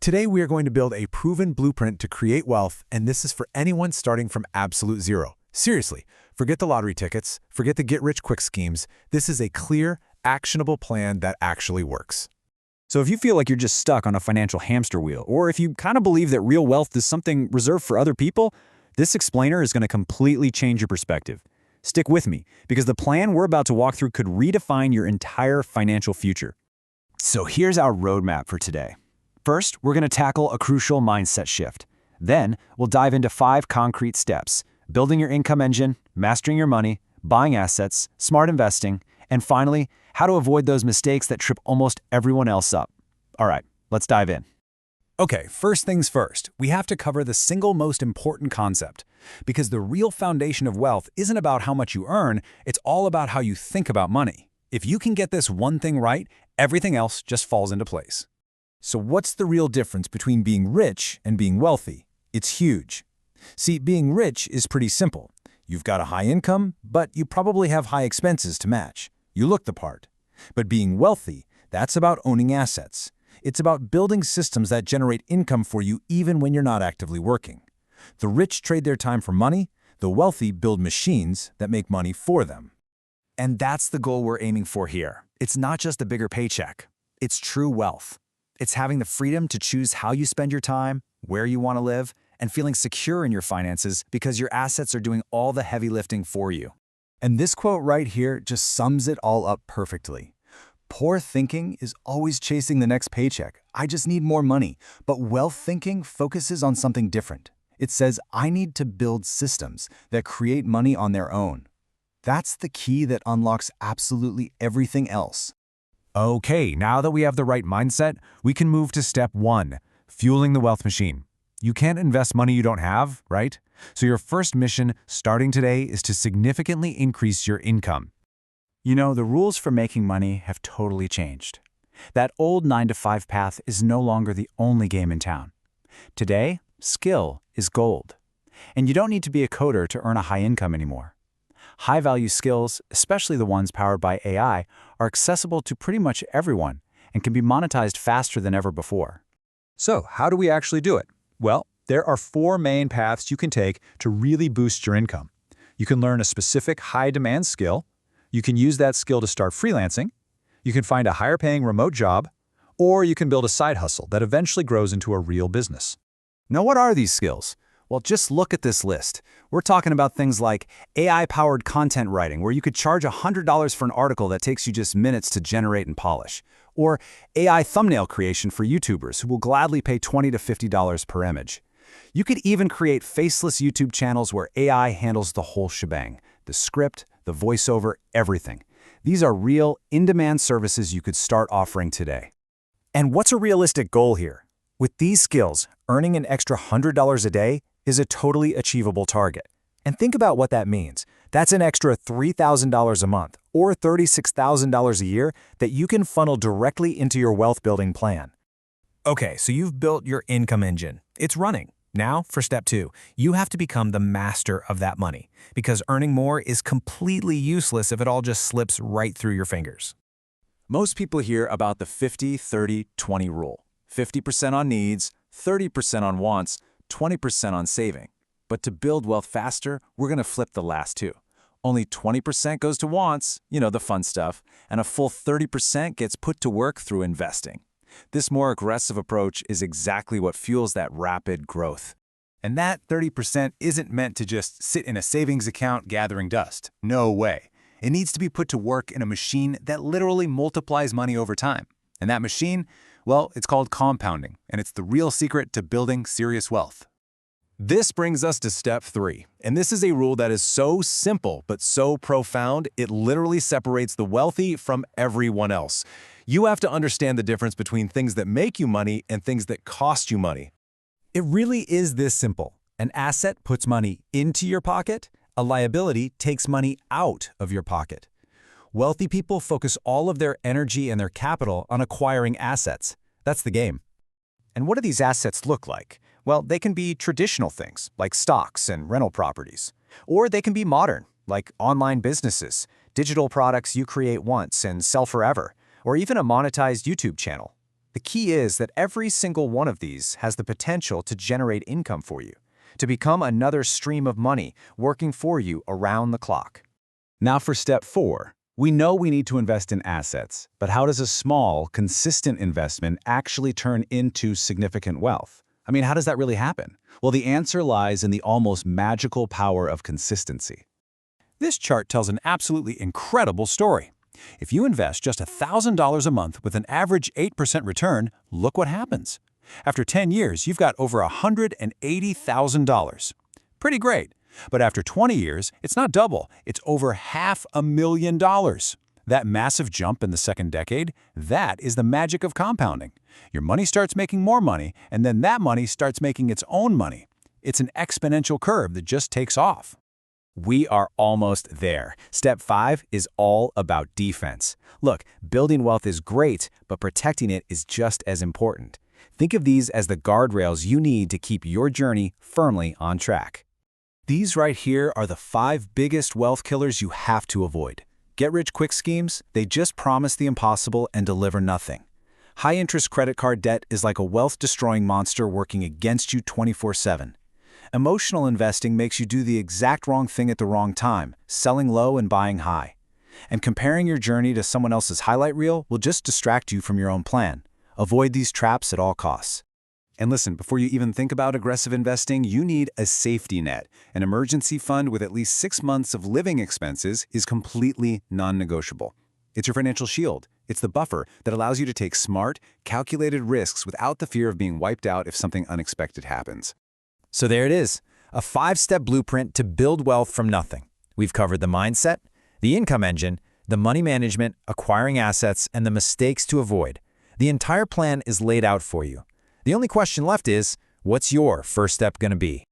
Today, we are going to build a proven blueprint to create wealth, and this is for anyone starting from absolute zero. Seriously, forget the lottery tickets, forget the get-rich-quick schemes. This is a clear, actionable plan that actually works. So if you feel like you're just stuck on a financial hamster wheel, or if you kind of believe that real wealth is something reserved for other people, this explainer is going to completely change your perspective. Stick with me, because the plan we're about to walk through could redefine your entire financial future. So here's our roadmap for today. First, we're going to tackle a crucial mindset shift. Then, we'll dive into 5 concrete steps: building your income engine, mastering your money, buying assets, smart investing, and finally, how to avoid those mistakes that trip almost everyone else up. All right, let's dive in. Okay, first things first, we have to cover the single most important concept. Because the real foundation of wealth isn't about how much you earn, it's all about how you think about money. If you can get this one thing right, everything else just falls into place. So what's the real difference between being rich and being wealthy? It's huge. See, being rich is pretty simple. You've got a high income, but you probably have high expenses to match. You look the part. But being wealthy, that's about owning assets. It's about building systems that generate income for you even when you're not actively working. The rich trade their time for money, the wealthy build machines that make money for them. And that's the goal we're aiming for here. It's not just a bigger paycheck. It's true wealth. It's having the freedom to choose how you spend your time, where you want to live, and feeling secure in your finances because your assets are doing all the heavy lifting for you. And this quote right here just sums it all up perfectly. Poor thinking is always chasing the next paycheck. I just need more money. But wealth thinking focuses on something different. It says, I need to build systems that create money on their own. That's the key that unlocks absolutely everything else. Okay, now that we have the right mindset, we can move to step 1, fueling the wealth machine. You can't invest money you don't have, right? So your first mission, starting today, is to significantly increase your income. You know, the rules for making money have totally changed. That old 9-to-5 path is no longer the only game in town. Today, skill is gold. And you don't need to be a coder to earn a high income anymore. High-value skills, especially the ones powered by AI, are accessible to pretty much everyone and can be monetized faster than ever before. So, how do we actually do it? Well, there are 4 main paths you can take to really boost your income. You can learn a specific high-demand skill. You can use that skill to start freelancing. You can find a higher-paying remote job. Or you can build a side hustle that eventually grows into a real business. Now, what are these skills? Well, just look at this list. We're talking about things like AI-powered content writing, where you could charge $100 for an article that takes you just minutes to generate and polish. Or AI thumbnail creation for YouTubers who will gladly pay $20 to $50 per image. You could even create faceless YouTube channels where AI handles the whole shebang. The script, the voiceover, everything. These are real, in-demand services you could start offering today. And what's a realistic goal here? With these skills, earning an extra $100 a day is a totally achievable target. And think about what that means. That's an extra $3,000 a month or $36,000 a year that you can funnel directly into your wealth-building plan. Okay, so you've built your income engine. It's running. Now, for step 2, you have to become the master of that money, because earning more is completely useless if it all just slips right through your fingers. Most people hear about the 50-30-20 rule. 50% on needs, 30% on wants, 20% on saving. But to build wealth faster, we're going to flip the last 2. Only 20% goes to wants, you know, the fun stuff, and a full 30% gets put to work through investing. This more aggressive approach is exactly what fuels that rapid growth. And that 30% isn't meant to just sit in a savings account gathering dust. No way. It needs to be put to work in a machine that literally multiplies money over time. And that machine, well, it's called compounding, and it's the real secret to building serious wealth. This brings us to step 3, and this is a rule that is so simple but so profound, it literally separates the wealthy from everyone else. You have to understand the difference between things that make you money and things that cost you money. It really is this simple. An asset puts money into your pocket, a liability takes money out of your pocket. Wealthy people focus all of their energy and their capital on acquiring assets. That's the game. And what do these assets look like? Well, they can be traditional things, like stocks and rental properties. Or they can be modern, like online businesses, digital products you create once and sell forever, or even a monetized YouTube channel. The key is that every single one of these has the potential to generate income for you, to become another stream of money working for you around the clock. Now for step 4. We know we need to invest in assets, but how does a small, consistent investment actually turn into significant wealth? I mean, how does that really happen? Well, the answer lies in the almost magical power of consistency. This chart tells an absolutely incredible story. If you invest just $1,000 a month with an average 8% return, look what happens. After 10 years, you've got over $180,000. Pretty great. But after 20 years, it's not double, it's over $500,000. That massive jump in the second decade, that is the magic of compounding. Your money starts making more money, and then that money starts making its own money. It's an exponential curve that just takes off. We are almost there. Step 5 is all about defense. Look, building wealth is great, but protecting it is just as important. Think of these as the guardrails you need to keep your journey firmly on track. These right here are the 5 biggest wealth killers you have to avoid. Get-rich-quick schemes, they just promise the impossible and deliver nothing. High-interest credit card debt is like a wealth-destroying monster working against you 24/7. Emotional investing makes you do the exact wrong thing at the wrong time, selling low and buying high. And comparing your journey to someone else's highlight reel will just distract you from your own plan. Avoid these traps at all costs. And listen, before you even think about aggressive investing, you need a safety net. An emergency fund with at least 6 months of living expenses is completely non-negotiable. It's your financial shield. It's the buffer that allows you to take smart, calculated risks without the fear of being wiped out if something unexpected happens. So there it is, a 5-step blueprint to build wealth from nothing. We've covered the mindset, the income engine, the money management, acquiring assets, and the mistakes to avoid. The entire plan is laid out for you. The only question left is, what's your first step going to be?